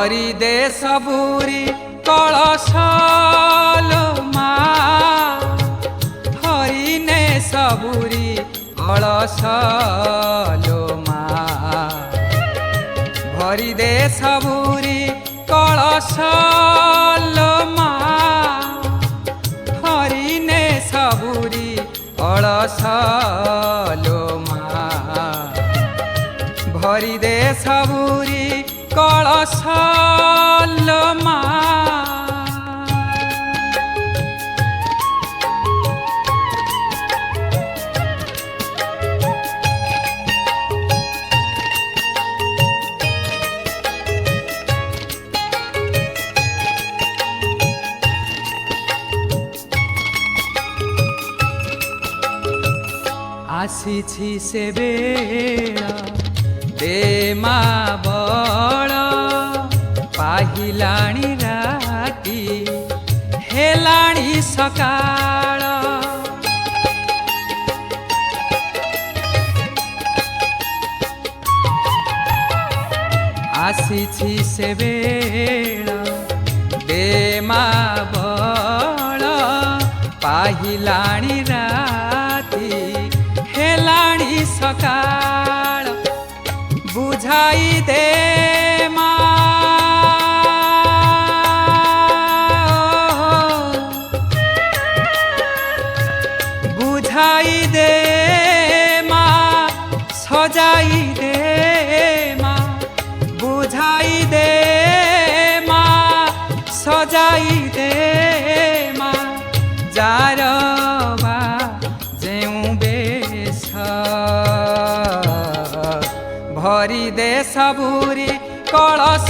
भरी दे सबुरी कलशलो मा हरिने सबुरी कलशलो मा भरी दे सबुरी कलशलो मा हरिने सबुरी कलशलो मा भरी दे सबुरी कलशलो मा आसीछि से बेला दे मा बड़ पाहिलाणी राती हेलाणी सकाळ आसीछि से बेला दे मा बड़ पाहिलाणी राती हेलाणी सकाळ बुझाई दे मा बुझाई दे मा सजाई दे मा बुझाई दे मा सजाई दे मा जार भरी दे सबुरी कलश